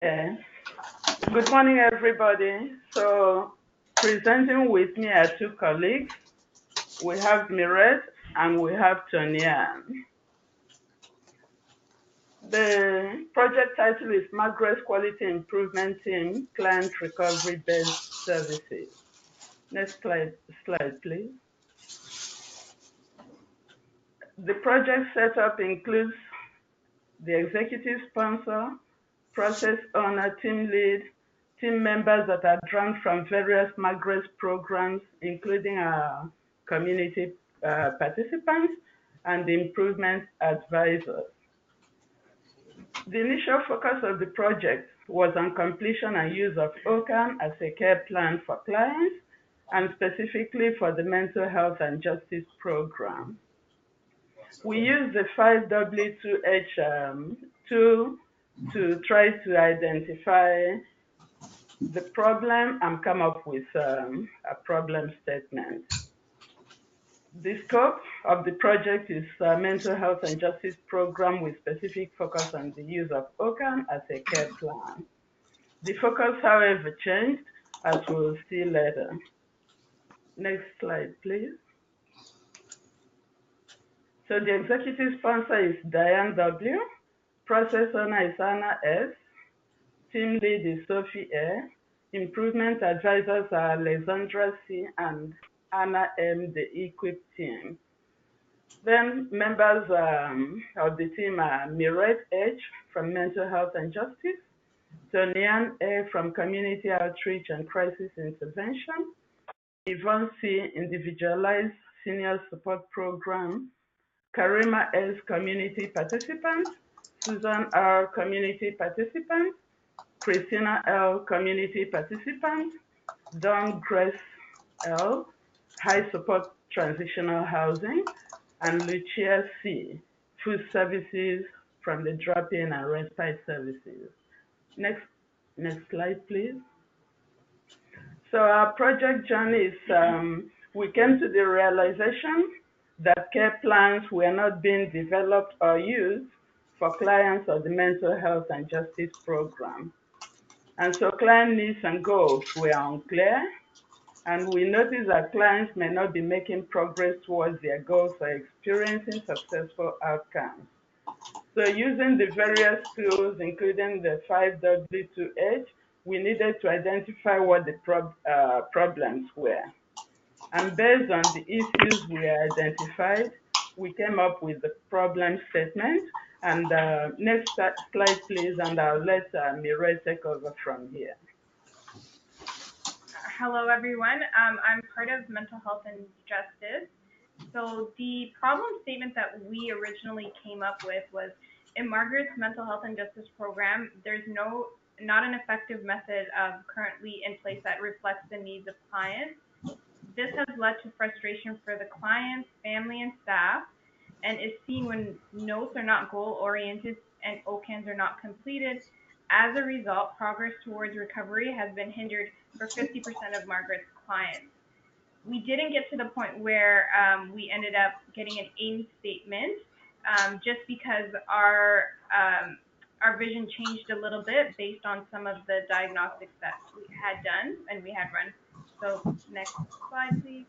Yeah. Good morning, everybody. So, presenting with me are two colleagues. We have Miret and we have Tonian. The project title is Margaret's Quality Improvement Team Client Recovery Based Services. Next slide, please. The project setup includes the executive sponsor, process owner, team lead, team members that are drawn from various Margaret's programs, including our community participants and the improvement advisors. The initial focus of the project was on completion and use of OCAN as a care plan for clients and specifically for the mental health and justice program. We use the 5W2H tool to try to identify the problem and come up with a problem statement. The scope of the project is a mental health and justice program with specific focus on the use of OCAN as a care plan. The focus, however, changed as we'll see later. Next slide, please. So the executive sponsor is Diane W. Process owner is Anna S. Team lead is Sophie A. Improvement advisors are Alexandra C. and Anna M., the E-QIP team. Then members of the team are Miret H. from Mental Health and Justice, Tonian A. from Community Outreach and Crisis Intervention, Yvonne C. Individualized Senior Support Program, Karima S. Community Participant, Susan R. Community Participant, Christina L. Community Participant, Dawn Grace L. High Support Transitional Housing, and Lucia C. Food Services from the Drop-In and Respite Services. Next slide, please. So our project journey is, we came to the realization that care plans were not being developed or used for clients of the mental health and justice program. And so client needs and goals were unclear, and we noticed that clients may not be making progress towards their goals or experiencing successful outcomes. So using the various tools, including the 5W2H, we needed to identify what the problems were. And based on the issues we identified, we came up with the problem statement. And next slide, please, and I'll let Mireille take over from here. Hello, everyone. I'm part of Mental Health and Justice. So the problem statement that we originally came up with was, in Margaret's Mental Health and Justice program, there's not an effective method currently in place that reflects the needs of clients. This has led to frustration for the clients, family, and staff, and is seen when notes are not goal-oriented and OCANs are not completed. As a result, progress towards recovery has been hindered for 50% of Margaret's clients. We didn't get to the point where we ended up getting an aim statement just because our vision changed a little bit based on some of the diagnostics that we had done and we had run. So next slide, please.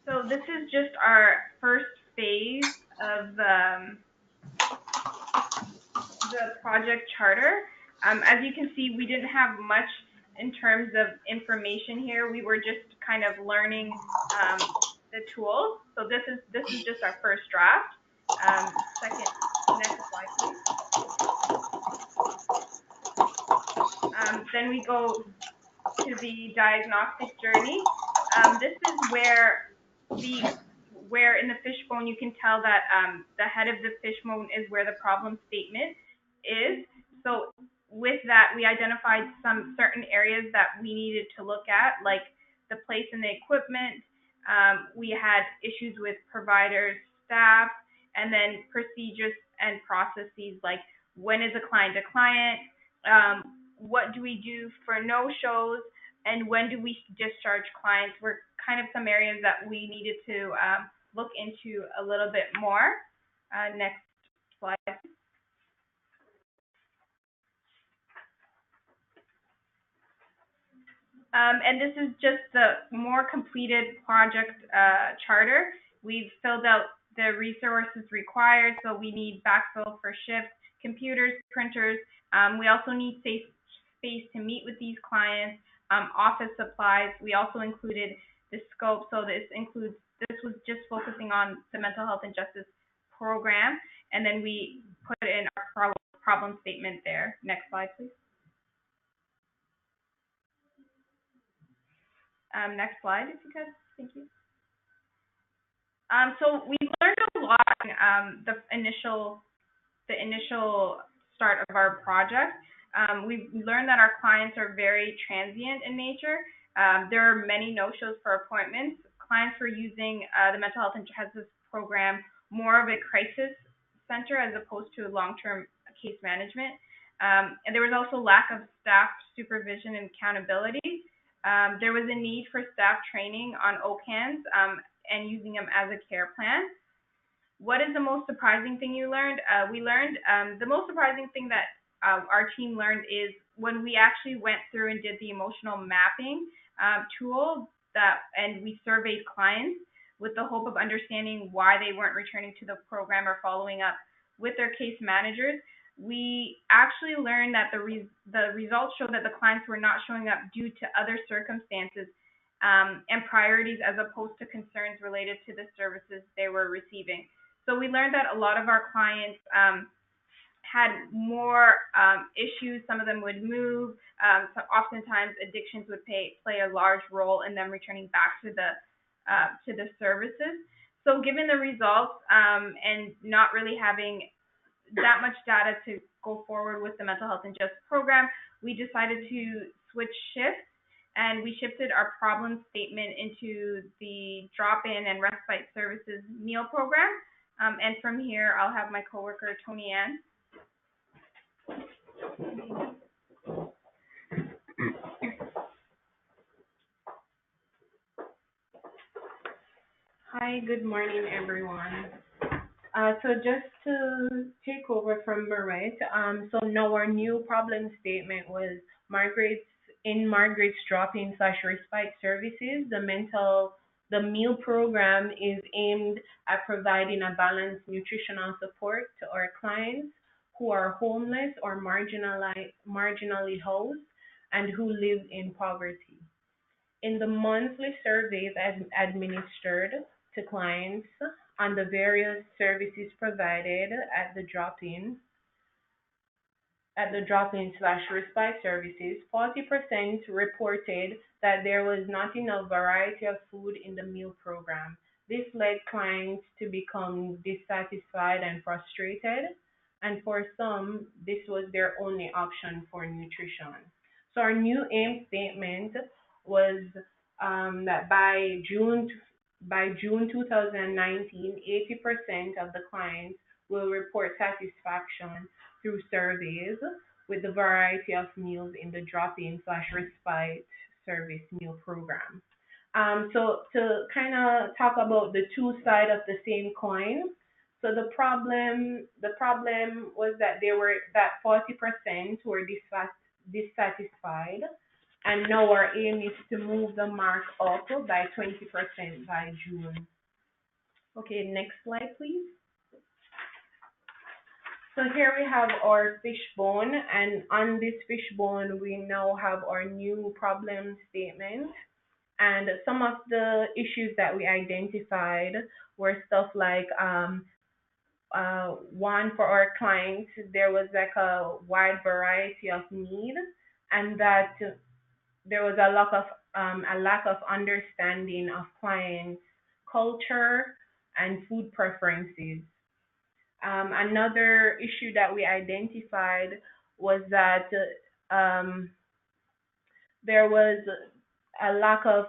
So this is just our first phase of the project charter. As you can see, we didn't have much in terms of information here. We were just kind of learning the tools. So this is just our first draft. Next slide, please. Then we go to the diagnostic journey. This is where in the fishbone you can tell that the head of the fishbone is where the problem statement is. So with that, we identified some certain areas that we needed to look at, like the place and the equipment. We had issues with providers, staff, and then procedures and processes, like when is a client a client, what do we do for no-shows, and when do we discharge clients were kind of some areas that we needed to look into a little bit more. Next slide. And this is just the more completed project charter. We've filled out the resources required, so we need backfill for shifts, computers, printers. We also need safe space to meet with these clients, office supplies. We also included the scope, so this was just focusing on the mental health and justice program, and then we put in our problem statement there. Next slide, please. Next slide, if you could. Thank you. So we learned a lot the initial start of our project. We learned that our clients are very transient in nature. There are many no-shows for appointments. Clients were using the mental health and justice program more of a crisis center as opposed to long-term case management. And there was also lack of staff supervision and accountability. There was a need for staff training on OCANs and using them as a care plan. What is the most surprising thing you learned? The most surprising thing that our team learned is when we actually went through and did the emotional mapping tool and we surveyed clients with the hope of understanding why they weren't returning to the program or following up with their case managers. We actually learned that the results show that the clients were not showing up due to other circumstances and priorities as opposed to concerns related to the services they were receiving. So we learned that a lot of our clients had more issues. Some of them would move. So oftentimes addictions would play a large role in them returning back to the services. So given the results and not really having that much data to go forward with the mental health and justice program, we decided to switch shifts and we shifted our problem statement into the drop-in and respite services meal program. And from here, I'll have my coworker, Tony Ann. Hi, good morning, everyone. So just to take over from Margaret, so now our new problem statement was Margaret's drop-in slash respite services. The meal program is aimed at providing a balanced nutritional support to our clients who are homeless or marginally housed and who live in poverty. In the monthly surveys administered to clients on the various services provided at the drop-in slash respite services, 40% reported that there was not enough variety of food in the meal program. This led clients to become dissatisfied and frustrated, and for some, this was their only option for nutrition. So our new aim statement was that by June 2019, 80% of the clients will report satisfaction through surveys with the variety of meals in the drop-in slash respite service meal program. So to kind of talk about the two sides of the same coin. So the problem was that there were that 40% were dissatisfied, and now our aim is to move the mark up by 20% by June. Okay, next slide, please. So here we have our fishbone, and on this fishbone, we now have our new problem statement. And some of the issues that we identified were stuff like one, for our clients, there was like a wide variety of need, and that there was a lack of understanding of clients' culture and food preferences. Another issue that we identified was that um, there was a lack of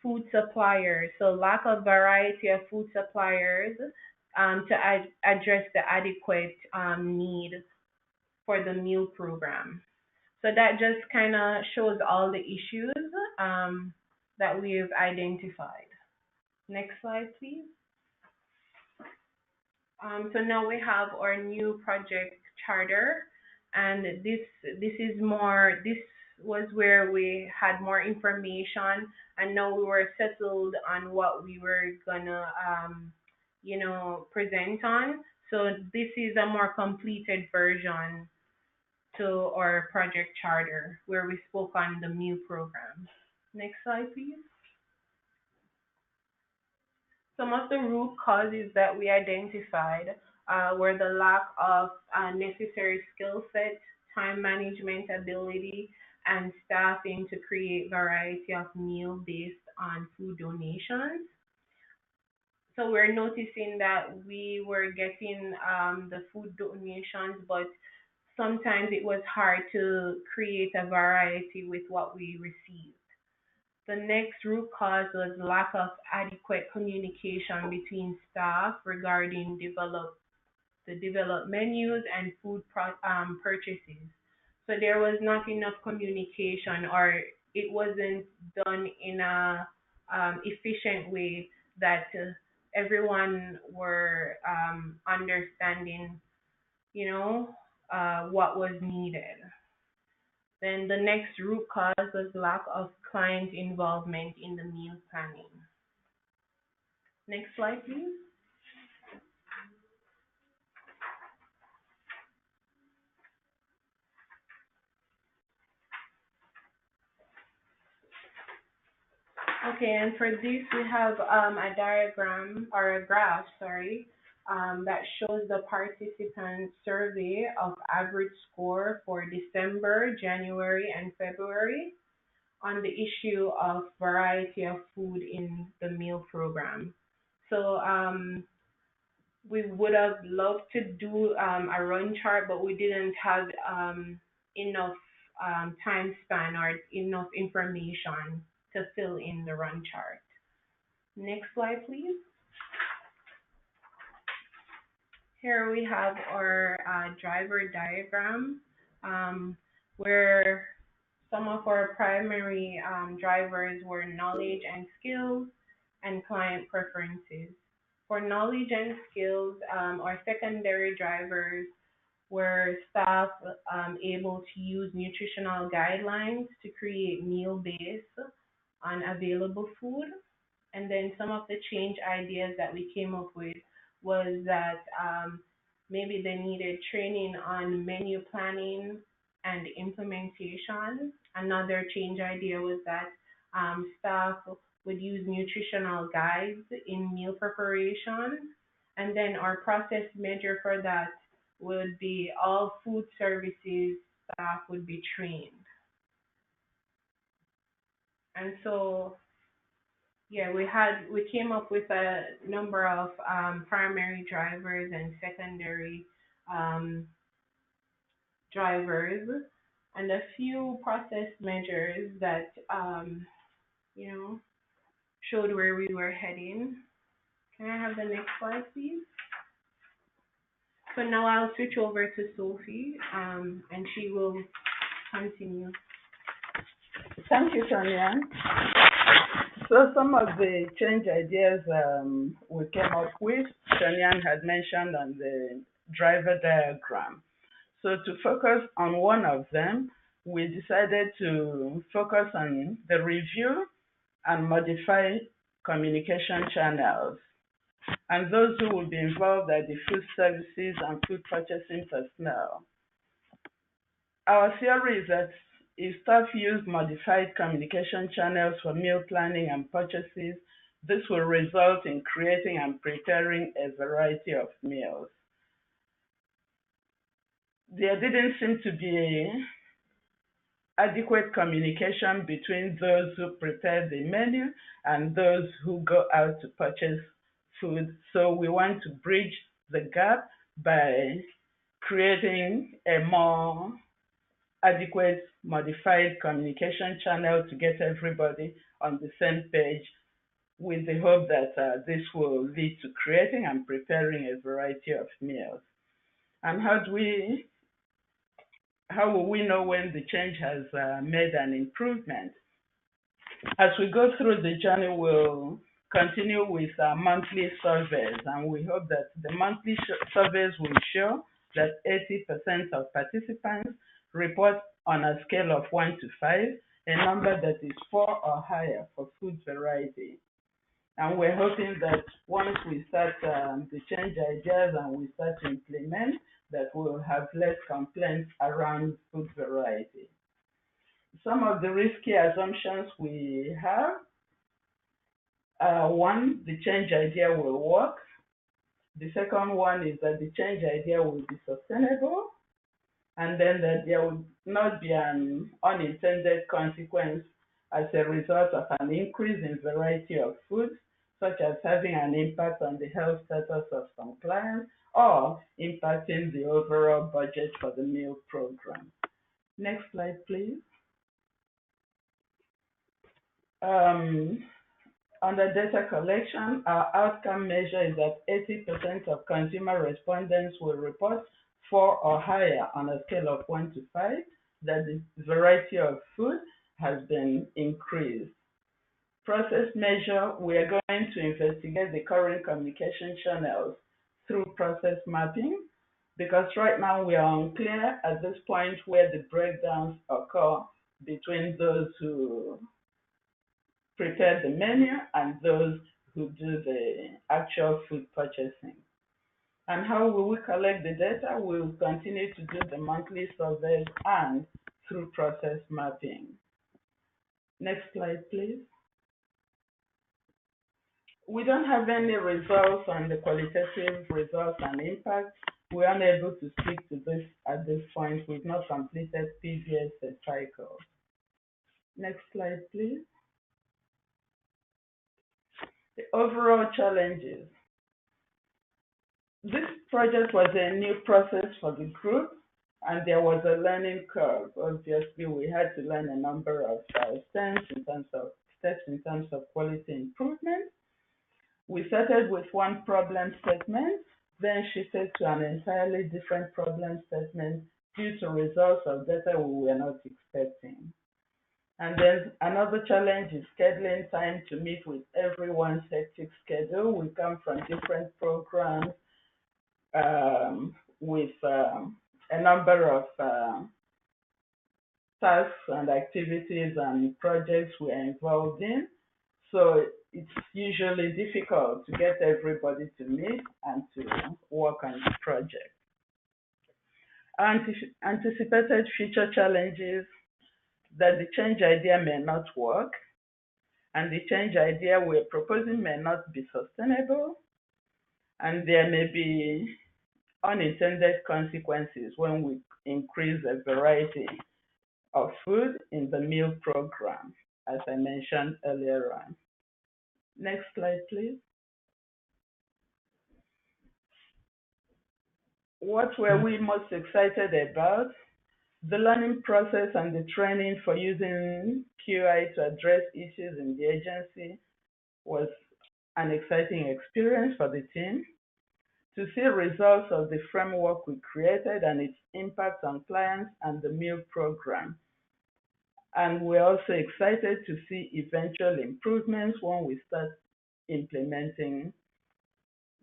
food suppliers, so lack of variety of food suppliers to address the adequate need for the meal program. So that just kind of shows all the issues that we've identified. Next slide, please. So now we have our new project charter, and this is more. This was where we had more information, and now we were settled on what we were gonna, present on. So this is a more completed version to our project charter, where we spoke on the new program. Next slide, please. Some of the root causes that we identified were the lack of necessary skill set, time management ability, and staffing to create variety of meal based on food donations. So we're noticing that we were getting the food donations, but sometimes it was hard to create a variety with what we received. The next root cause was lack of adequate communication between staff regarding the developed menus and purchases. So there was not enough communication, or it wasn't done in a efficient way that everyone were understanding, what was needed. Then the next root cause was lack of client involvement in the meal planning. Next slide, please. Okay, and for this we have a diagram or a graph, sorry, that shows the participant survey of average score for December, January, and February on the issue of variety of food in the meal program. So we would have loved to do a run chart, but we didn't have enough time span or enough information to fill in the run chart. Next slide, please. Here we have our driver diagram, where some of our primary drivers were knowledge and skills and client preferences. For knowledge and skills, our secondary drivers were staff able to use nutritional guidelines to create meal based on available food. And then some of the change ideas that we came up with was that maybe they needed training on menu planning and implementation. Another change idea was that staff would use nutritional guides in meal preparation. And then our process measure for that would be all food services staff would be trained. And so yeah, we came up with a number of primary drivers and secondary um, drivers, and a few process measures that you know showed where we were heading. Can I have the next slide, please? So now I'll switch over to Sophie, and she will continue. Thank you, Sonia. So some of the change ideas we came up with, Sonia had mentioned on the driver diagram. So to focus on one of them, we decided to focus on the review and modify communication channels. And those who will be involved are the food services and food purchasing personnel. Our theory is that if staff use modified communication channels for meal planning and purchases, this will result in creating and preparing a variety of meals. There didn't seem to be adequate communication between those who prepare the menu and those who go out to purchase food. So we want to bridge the gap by creating a more adequate modified communication channel to get everybody on the same page, with the hope that this will lead to creating and preparing a variety of meals. And how will we know when the change has made an improvement? As we go through the journey, we'll continue with our monthly surveys, and we hope that the monthly surveys will show that 80% of participants report on a scale of 1 to 5, a number that is 4 or higher for food variety. And we're hoping that once we start to change ideas and we start to implement, that we'll have less complaints around food variety. Some of the risky assumptions we have, one, the change idea will work. The second one is that the change idea will be sustainable, and then that there will not be an unintended consequence as a result of an increase in variety of foods, such as having an impact on the health status of some clients or impacting the overall budget for the meal program. Next slide, please. Under data collection, our outcome measure is that 80% of consumer respondents will report 4 or higher on a scale of 1 to 5, that the variety of food has been increased. Process measure, we are going to investigate the current communication channels through process mapping, because right now we are unclear at this point where the breakdowns occur between those who prepare the menu and those who do the actual food purchasing. And how will we collect the data? We'll continue to do the monthly surveys and through process mapping. Next slide, please. We don't have any results on the qualitative results and impact. We are unable to speak to this at this point. We've not completed PBS cycle. Next slide, please. The overall challenges. This project was a new process for the group, and there was a learning curve. Obviously, we had to learn a number of steps in terms of quality improvement. We started with one problem statement, then shifted to an entirely different problem statement due to results of data we were not expecting. And then another challenge is scheduling time to meet with everyone's hectic schedule. We come from different programs with a number of tasks and activities and projects we're involved in. So it's usually difficult to get everybody to meet and to work on the project. Anticipated future challenges, that the change idea may not work, and the change idea we're proposing may not be sustainable, and there may be unintended consequences when we increase the variety of food in the meal program, as I mentioned earlier on. Next slide, please. What were we most excited about? The learning process and the training for using QI to address issues in the agency was an exciting experience for the team. To see results of the framework we created and its impact on clients and the meal program. And we're also excited to see eventual improvements when we start implementing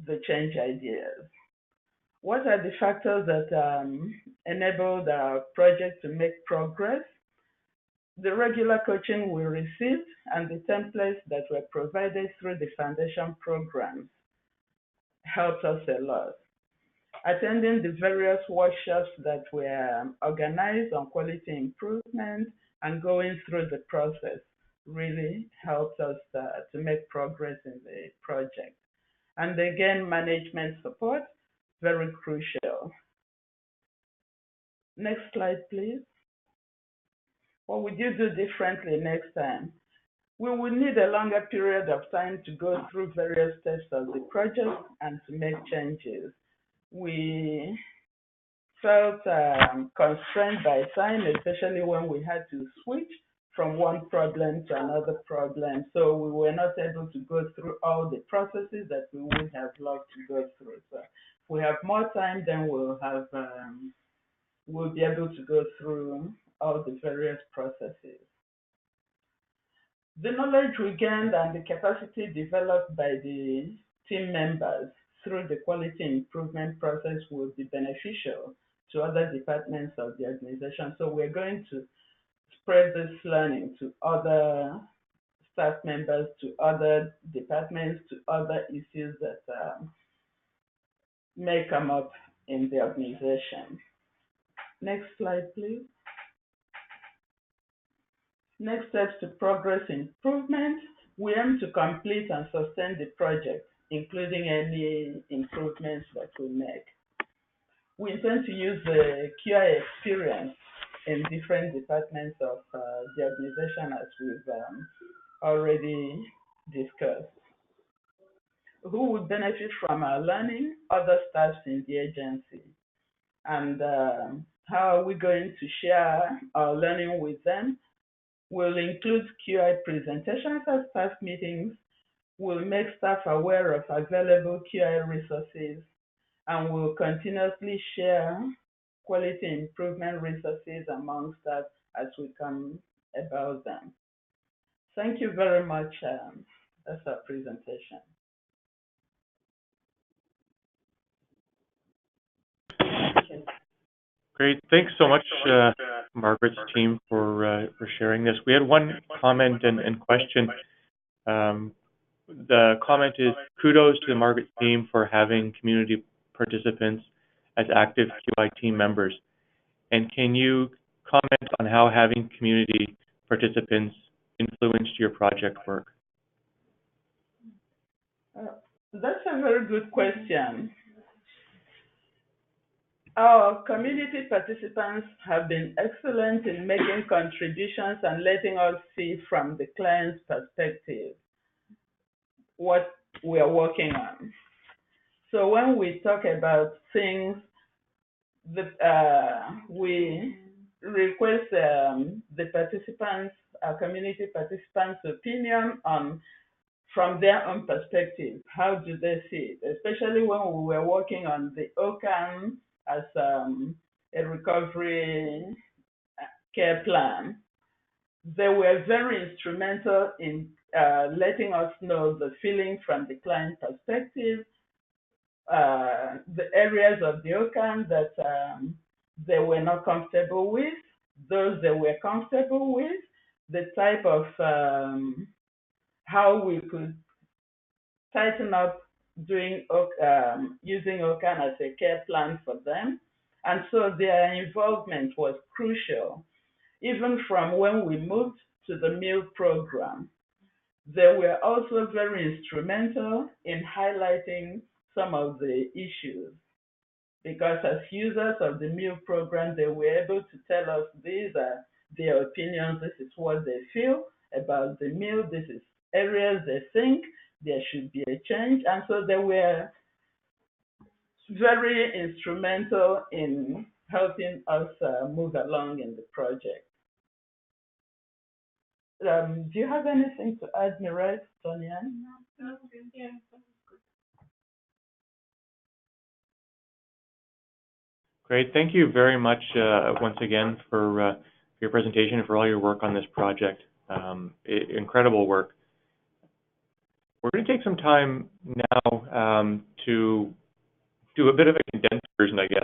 the change ideas. What are the factors that enabled our project to make progress? The regular coaching we received and the templates that were provided through the foundation programs helped us a lot. Attending the various workshops that were organized on quality improvement and going through the process really helped us to make progress in the project. And again, management support, very crucial. Next slide, please. What would you do differently next time? We will need a longer period of time to go through various steps of the project and to make changes. We felt constrained by time, especially when we had to switch from one problem to another problem. So we were not able to go through all the processes that we would have loved to go through. So if we have more time, then we'll be able to go through all the various processes. The knowledge we gained and the capacity developed by the team members through the quality improvement process will be beneficial to other departments of the organization. So we're going to spread this learning to other staff members, to other departments, to other issues that may come up in the organization. Next slide, please. Next steps to progress improvement. We aim to complete and sustain the project, including any improvements that we make. We intend to use the QI experience in different departments of the organization as we've already discussed. Who would benefit from our learning? Other staffs in the agency. And how are we going to share our learning with them? We'll include QI presentations at staff meetings. We'll make staff aware of available QI resources, and we'll continuously share quality improvement resources among staff as we come about them. Thank you very much. That's our presentation. Great. Thanks so much, Margaret's team, for sharing this. We had one comment and question. The comment is, kudos to the Margaret team for having community participants as active QI team members. And can you comment on how having community participants influenced your project work? That's a very good question. Our community participants have been excellent in making contributions and letting us see from the client's perspective what we are working on. So when we talk about things, we request the participants, our community participants' opinion on from their own perspective. How do they see it? Especially when we were working on the OCAN as a recovery care plan. They were very instrumental in letting us know the feeling from the client perspective, the areas of the OCAN that they were not comfortable with, those they were comfortable with, the type of how we could tighten up doing using OCAN as a care plan for them. And so their involvement was crucial. Even from when we moved to the meal program, they were also very instrumental in highlighting some of the issues. Because as users of the meal program, they were able to tell us these are their opinions, this is what they feel about the meal, this is areas they think there should be a change. And so they were very instrumental in helping us move along in the project. Do you have anything to add, Margaret, Tonya? No, yeah. Great. Thank you very much once again for your presentation and for all your work on this project. Incredible work. We're going to take some time now to do a bit of a condensed version, I guess,